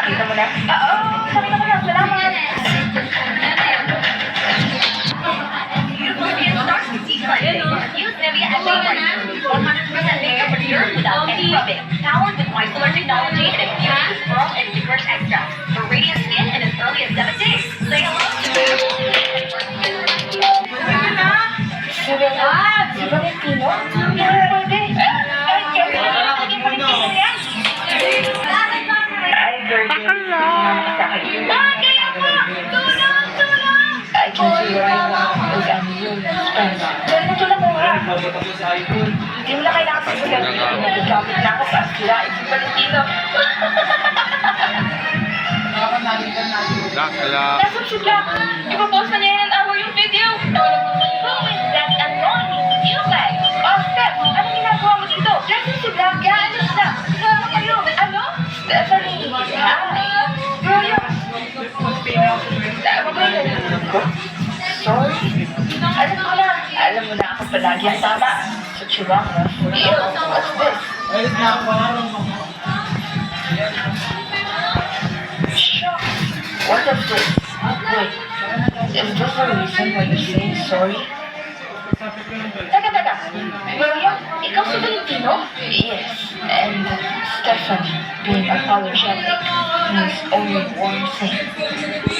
Nakita mo na? Oo, nakita ko na. Salamat. Beautiful skin starts with deep cleansing. Use Nivea Actual Whitening. 100% makeup repair without any rubbing. Powered with micellar technology and infused with pearl and licorice extract. For radiant skin in as early as 7 days. Say hello to Si Valentino? Hindi mo pwede. Ay, girl. I can see right now is I'm really spent. Dahil natulad mo ha. Hindi mo na kailangan sa Valentino. Nag-shopping na ako pa. Sila, si Valentino. Nasaan si Jack? Ipapost na niya yan ang hour yung video. Who is that annoying you guys? Oh, Steph, anong ginagawa mo dito? Nasaan si Jack? Ano siya? Kasama kayo. Ano? Stephanie. Hi. Bro, yun. Sorry. Alam ko na. Alam mo na ako palagi ang tama. Sa churang na. What's this? What is this? Wait, is this the reason why you're saying sorry? Teka. William, ikaw si Valentino? Yes, and Stephanie being apologetic means only one thing.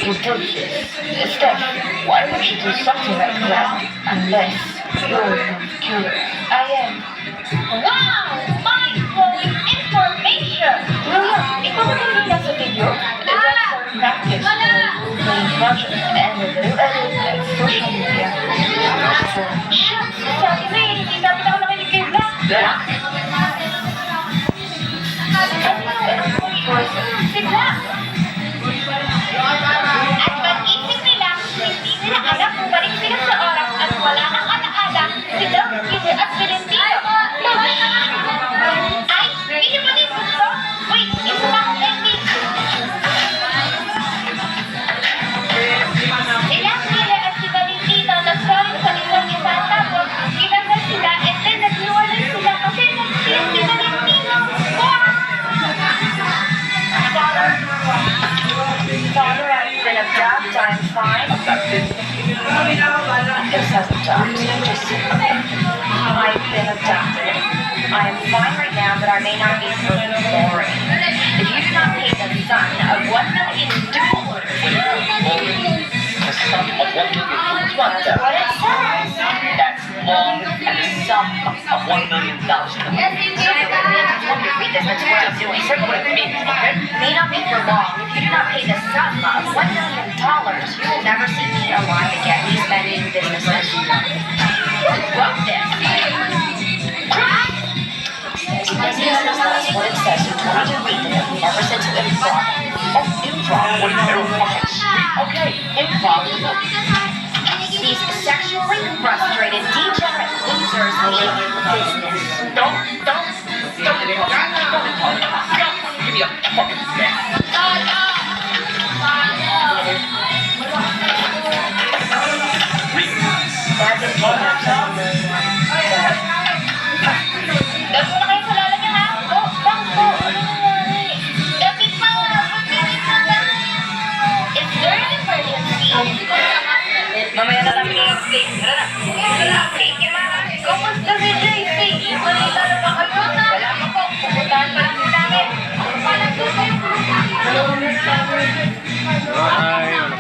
You did this. Steph, why would you do something like that unless you're not curious? I am. Wow! Mind-blowing information! William, ikaw ba kanina sa video? Practice playing project and a little edit like social media. Shucks! Sabi mo eh, hindi dapat ako nakinig kay Black. Black? Si Black! At pag-isip nila, hindi nila alam kung balik sila sa oras at wala nang alaala sila, Kili at Valentino. Ay, hindi mo din gusto? Wait, isa lang ang ending. Sila, Kili at si Valentino nag-sorry sa isang isa tapos ginasal sila and then nag-iwalay sila kasi nag-kiss si Valentino. Father, I've been a job, I'm fine. This has a job, just I've been adopted. I am fine right now, but I may not be so boring. If you do not pay the sum of $1 million, the sum of $1 million, what it says? That's long and the sum of $1 million. Read this, that's what I'm doing. Circle what it means, okay? May not be for long. If you do not pay the sum of $1 million, you will never see me alive again. These men in businesses. Who wrote this? That's what it says. You told me to read it. You never said to improv. Oh, improv? What do you mean? Okay, improv. These sexually frustrated, degenerate losers mean business. Don't give me a fucking mess. That's a Dahil mo na kayo sa lala niya, ha? Bakit po? Ano nangyari? Dapat pa! Pagpilit na tayo! Is there an emergency? Mamaya na namin yung update. Tara na! Sige, ma! Kumusta si JC? Manila na ba kayo? Wala pa po. Pupuntahan pa lang namin. Paano po kayo?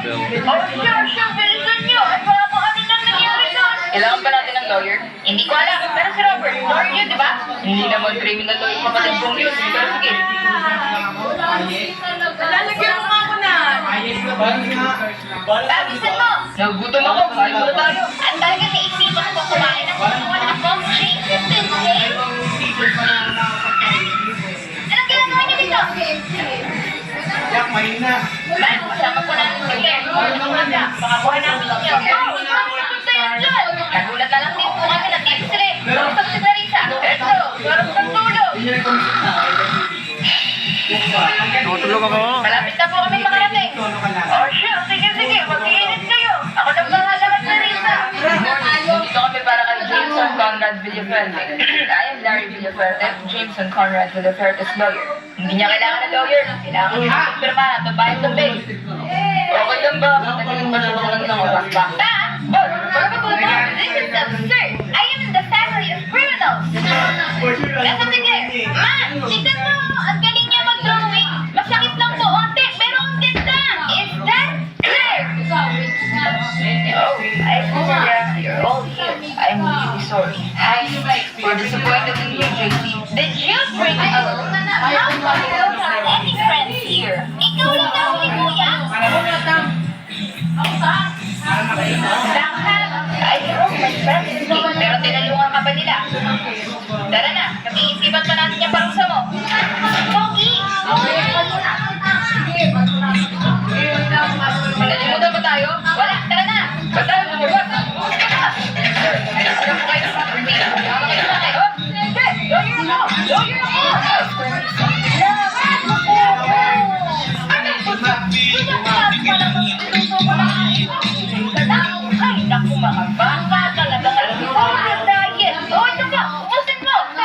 Sure, bilisan nyo! At wala po ano nang nangyari doon. Kailangan pa natin ng lawyer? Hindi ko alam. Pero si Robert, lawyer yun, di ba? Hindi naman criminal lawyer kapatid kong yun. Pero sige. Lalagyan mo nga ako na. Bisan mo. Nagutom ako. Kain mo na tayo. Ang talaga naisipan ko kumain ng kutuan ako. James is this, James. Anong ginagawa niyo dito? Jack, mahina. Man, kasama ko na si Claire. Baka buhay namin niya. Nagulat na lang din po kami na dito sila. Kamusta si Clarissa? Eto, sarap ng tulog. Tutulog ako. Malapit na po kami makarating. Oh, sure. Sige. Mag-iinit kayo. Ako na bahala kay Clarissa. Dito kami para kay Jameson Conrad Villaferte. I am Larry Villaferte, Jameson Conrad Villaferte's lawyer. Hindi niya kailangan ng lawyer. Kailangan niya ng pirma at babayad ng bail. Okay lang ba? Matagalin ba siya ng oras ba? This is absurd. I am in the family of criminals. Kasi sige, ma, tignan mo. Ang galing niya mag-drawing. Masakit lang to onte, pero ang ganda. Is that clear? Oh, I see. You're all here. I'm really sorry. We're disappointed in you, JC. Did you bring alone? How come you don't have any friends here? Ikaw lang na huli, kuya. I hope my friends escape, pero tinalungan ka ba nila? Tara na, nag-iisipan pa natin yung parusa mo. Pogi! Nalimutan ba tayo? Wala, tara na! Basta, lumabas! Ano po kayo sa property? Ano kayo sa akin? Oh, hindi! Lawyer mo! Lawyer mo! Ay, naku mga bata, talaga kayo. Oh, diet. Oh, ito pa, ubusin mo. I'm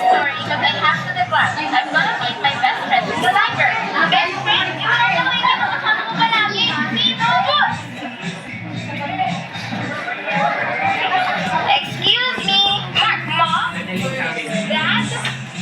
sorry, but I have to decline. I'm gonna meet my best friend in the library. Best friend? Yung nakakawin ka na kasama mo palagi. Sino? Excuse me, Mom? Dad?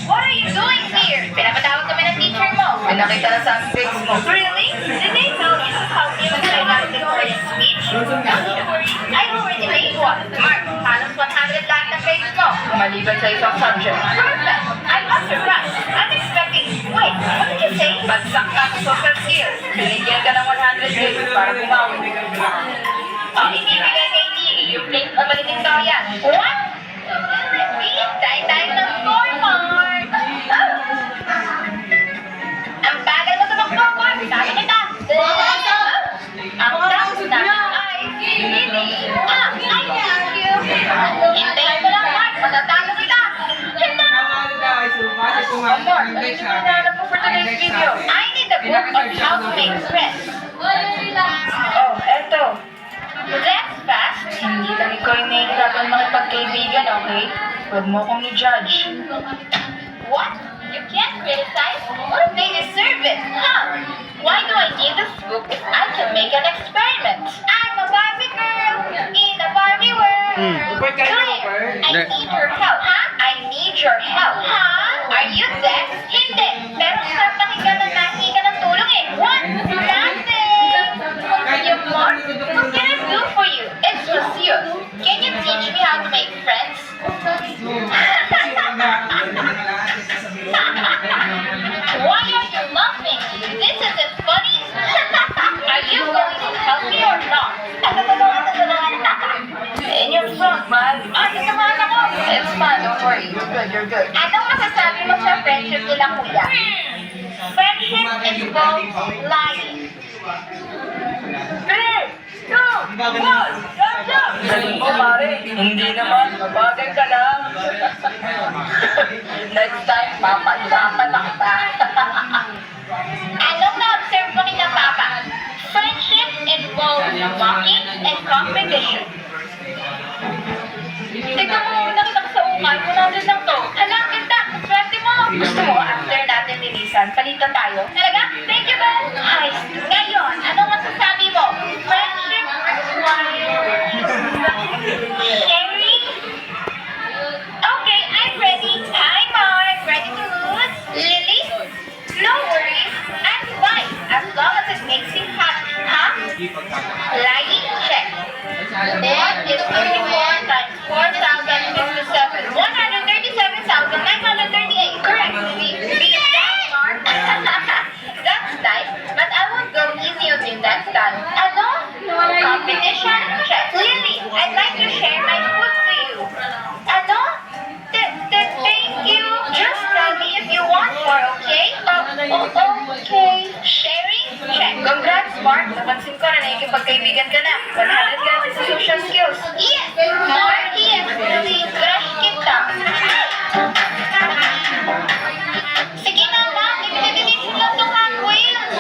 What are you doing here? Pinapatawag kami ng teacher mo. Pinakita na sa aming grades mo. Really? Did they tell you how you I got the recorded speech? Don't you worry. I already made one. Mark, halos 100 lahat ng grades mo. Maliban sa isang subject. Perfect. I'm not surprised. I'm expecting... Wait, what did you say? Bagsak ka sa social skills. Binigyan ka ng 100 grades para bumawi. Ang ibibigay kay Lee, yung plate na balitingtarian. What? Tayo ng score, Mark! Ang bagal mo tumakbo, Mark! Sabi kita! Ang tapos namin ay... Lily! I thank you! Hintayin mo lang, Mark! Matatalo kita! One more! Ano yung hinahanap mo for today's video? I need a book on how to make friends. Oh, eto. That's fast. Hindi lang ikaw yung nahihirapan makipagkaibigan, okay? Huwag mo akong i-judge. What? You can't criticize? What if they deserve it? Huh? Why do I need this book if I can make an experiment? I'm a Barbie girl in a Barbie world. Claire, I need your help. Huh? I need your help. Huh? Are you deaf? Hindi. Pero sa pakinggan na nahingi ka ng tulong eh. What? Nothing. You want? What can I do for you? It's Monsieur. Can you teach me how to make friends? Why are you laughing? This isn't funny. Are you going to help me or not? In your front, man. Sasamahan ako. It's fine, don't worry. You're good. Anong masasabi mo sa friendship nila, kuya? Friendship involves lying. 3, 2, 1, jump, jump! Galing mo, pare. Hindi naman. Bagay ka lang. Next time, papahirapan na kita. Anong na-observe mo ni na Papa? Friendship involves walking and competition. Tignan mo, nakita ko sa ukay. 100 lang to. Hala, ang ganda. Swerte mo. Gusto mo, after natin nilisan, palitan tayo? Talaga? Thank you, Ben. Ay, ngayon, anong masasabi mo? Friendship requires... sharing? Okay, I'm ready. Hi, Mark. Ready to lose? Lily? No worries. I'm fine. As long as it makes you happy. Huh? Lying? Check. Then is 34 times 4,057. 137,938. Correct. Beat that, Mark. That's nice, but I won't go easy on you next time. Ano? Competition? Check. Lily, I'd like to share my food to you. Ano? Thank you. Just tell me if you want more, okay? Okay. Sharing? Check. Congrats, Mark. Napansin ko na nakikipagkaibigan ka na. 100 ka sa social skills. Yes! Mark, yes. Crush kita. Sige na, Mark. Ibinibigay lang itong Hot Wheels.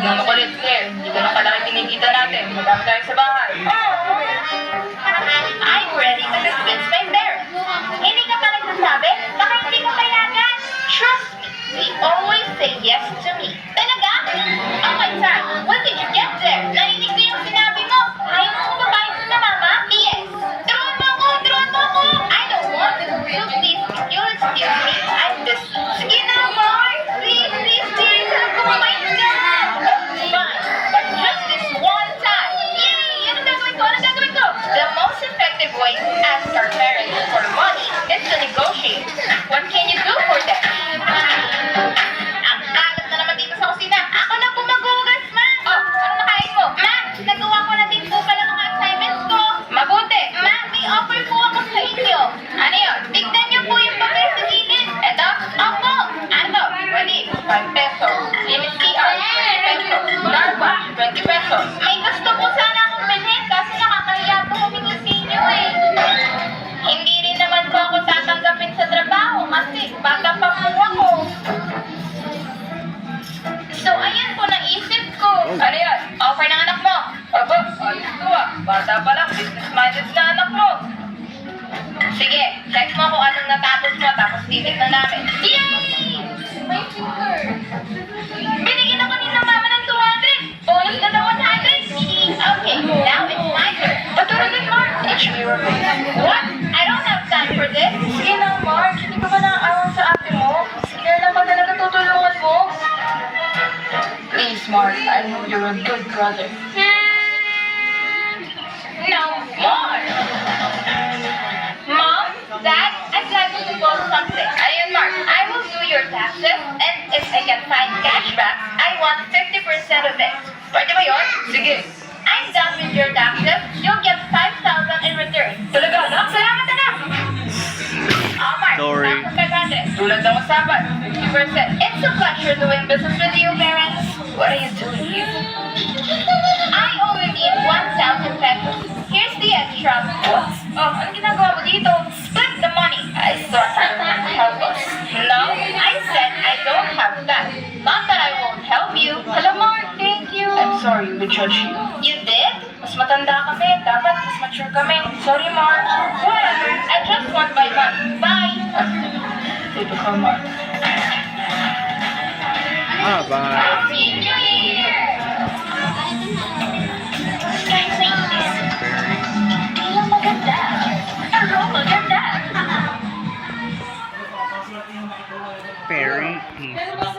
Ang makulit, Claire. Hindi ka na kalaki kinikita natin. Madami tayo sa bahay. I'm ready to dismiss my parents. Hindi ka pa nagsasabi? Baka hindi ko payagan. Trust me, they always say yes to me. Talaga? Oh my God, when did you get there? Narinig ko yung sinabi mo. Ayaw mo kumakain sa mama? Yes. Turuan mo ako! Turuan mo ako! I don't want to. So please, if you'll excuse me, I'm busy. Sige na, Mark! Please, please, please! Alam ko kumain ka! Fine, but just this one time. Yay! Ano gagawin ko? Ano gagawin ko? The most effective way to ask our parents for money is to negotiate. What can you do for them? Ang kalat na naman dito sa kusina. Ako na po maghugas, ma! Oh, ano nakain mo? Ma, nagawa ko na din po pala mga assignments ko. Mabuti. Ma, may offer po ako sa inyo. Ano yun? Tignan niyo po yung papel sa gilid. Eto? Opo. Ano? 5 pesos. MCR, 20 pesos. Car wash, 20 pesos. May gusto po sana akong bilhin kasi nakakahiya po humingi sa inyo eh. Hindi rin naman po ako tatanggapin sa trabaho kasi bata pa po ako. So, ayan po naisip ko. Ano yan? Offer ng anak mo? Aba, ayos ko ah. Bata pa lang, business-minded na anak mo. Sige, check mo kung anong natapos mo tapos titignan namin. Yay! My finger. Binigyan ako ni mama ng 200. Bonus ka na 100. Okay, now it's my turn. Paturo din, Mark. Teach me your way. What? I don't have time for this. Sige na, Mark. Hindi ka ba naaawang sa ate mo? Sige na ba talaga tutulungan mo? Please, Mark. I know you're a good brother. No more! Mom, Dad, I'd like to propose something. Ayun, Mark, I will do your taxes, and if I can find cashback, I want 50% of it. Pwede ba yun? Sige. I'm done with your taxes. You'll get 5,000 in return. Talaga, anak? Salamat, anak! Oh, Mark, Sorry. taxes 500. Tulad ng usapan, 50%. It's a pleasure doing business with you, parents. What are you doing here? I only need 1,000 pesos. Here's the extra. What? Oh, ano ginagawa mo dito? Split the money. I thought you would help us. No, I said I don't have that. Not that I won't help you. Hello, Mark. Thank you. I'm sorry we judged you. You did? Mas matanda kami. Dapat mas mature kami. Sorry, Mark. Whatever. I just want my money. Bye. Typical Mark. Bye. Happy New Year! Ang maganda. Ang maganda. Very peaceful.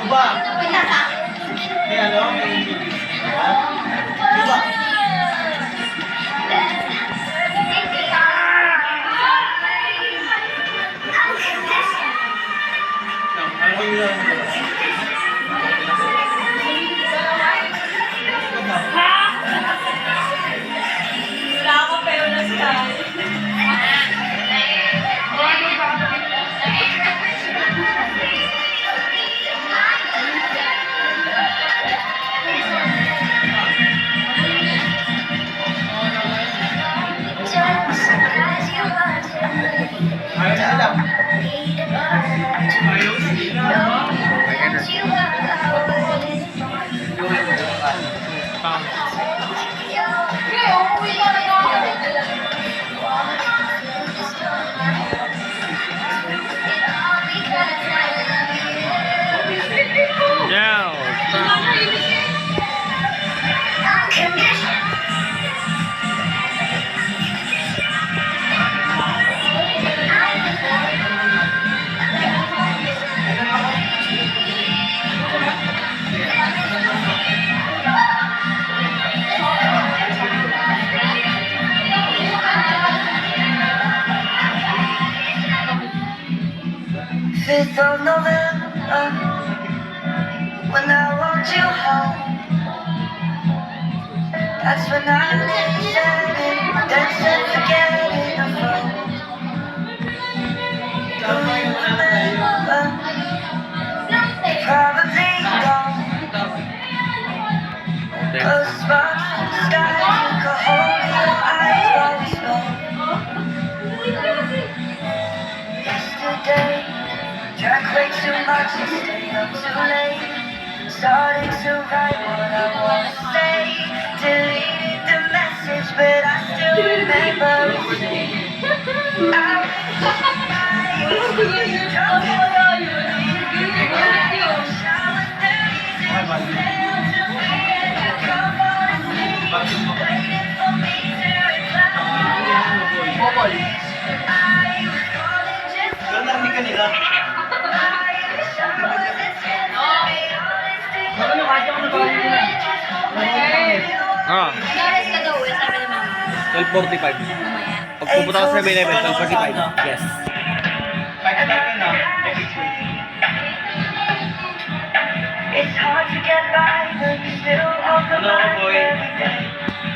Diba? May ano? Diba? Ano yun? Wala ako pero na-style. Ayos na lang. Ayos. Now, 5th of November, when I walked you home, that's when I said it, then said forget it, I froze. Do you remember? Probably don't. Cause the sparks in the sky, you could hold your eyes while we spoke. Yesterday, drank way too much and stayed up too late. Started to write what I wanna say. Deleted the message, but I still remember it. I Doon narinig ka nila. Ano kasi ako nagawin nila? Ah, Oras ka daw, sabi ni mama. 12:45. Pag pupunta ka sa 7-Eleven, 12:45. Yes. Kahit natin na. It's hard to get by, but you still on the Ano ako, mind boy? every day.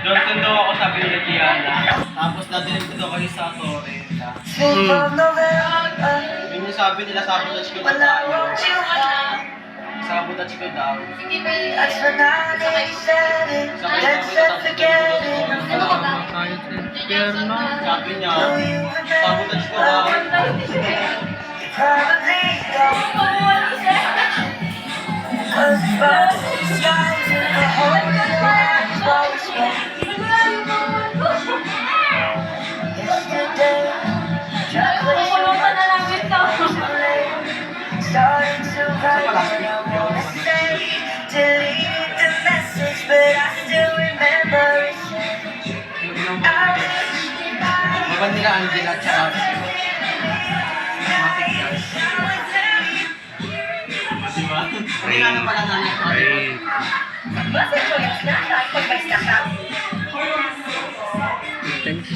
Johnson daw ako sabi ni Kiana. Tapos dadaling ko daw kayo sa Torres. 5th of November, Yun yung sabi nila, sabotage ko daw when I tayo. walked you home, Sabotage ko daw. that's when I said it, then said forget it. Sabi niya, Do you sabotage ko daw. remember? Probably don't. Cause the sparks in the sky, you could hold your eyes while we spoke. Yesterday, drank way too much and too late. Started to write what I wanna say. Deleted the message, but I still remember it. I wish Maban nila Angela at saka diba? Kaya nga pala nanay ko. Ay. Basta choice na, dahil pag-basta ka. Thanks.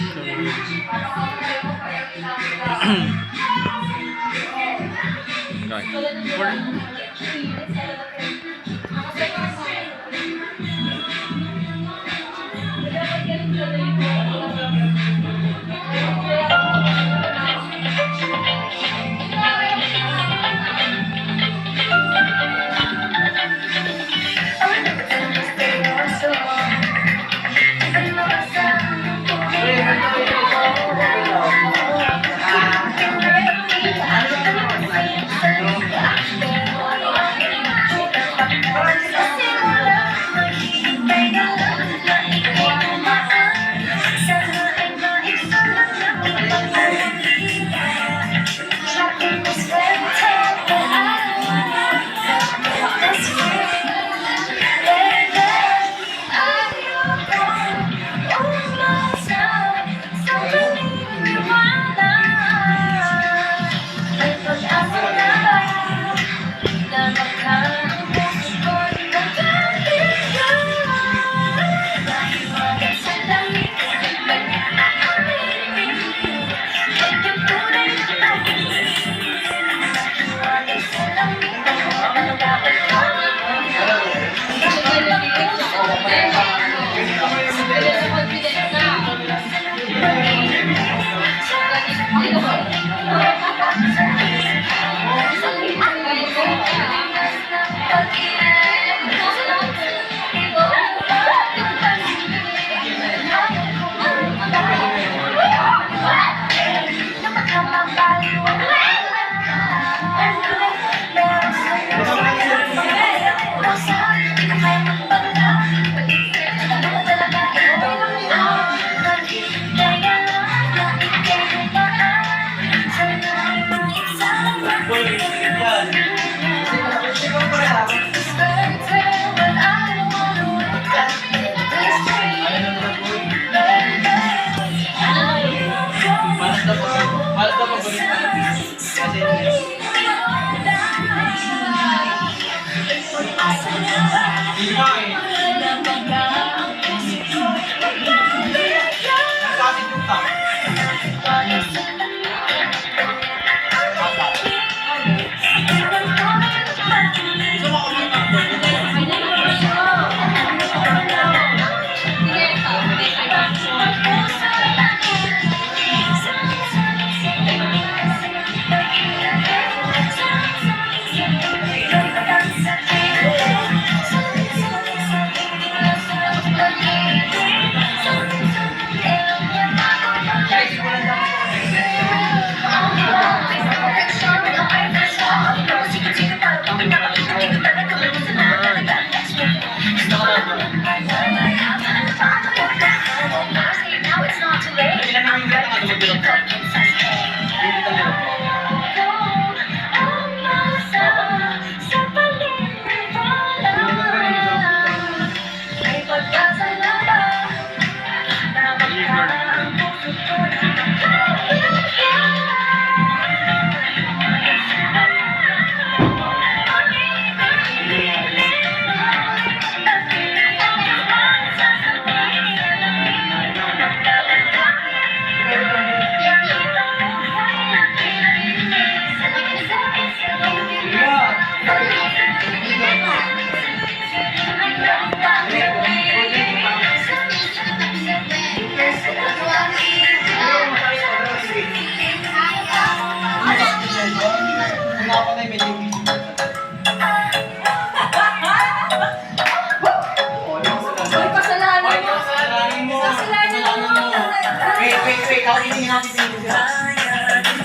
Wait. Kaulinin natin dito.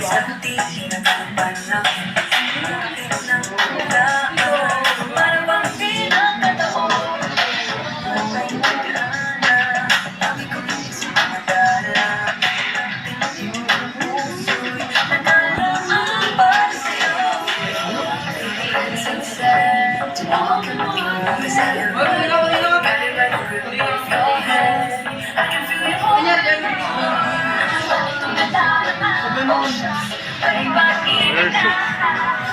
Sa tingin ng panahon, lapit ng ulaan, para bang di nagkataon. May magana, lagi kong isip madala. Pinag-ibig ng puso'y nagkalaang para sa'yo. Ang sunset, tumawag ka mag-iwan sa'yo. Better let it rip off your head. I can feel you holding me. Ay bakit na?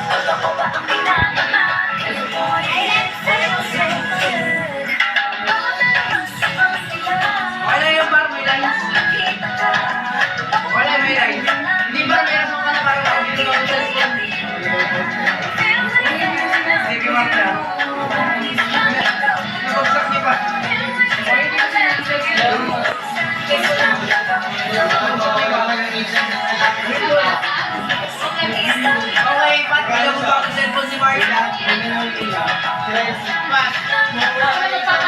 Totoo ba ang pinangaman? Kayo po ay excited. Bakit na naman sa pagkita? Wala yung bar, may lines. Nakita ka. Wala, may lines. Hindi ba meron mo ka na parang dito ka sa Sige, Marta. Nabagsak niya pa. Okay, Pat, ilang mo ba ang cellphone si Marta? Pat,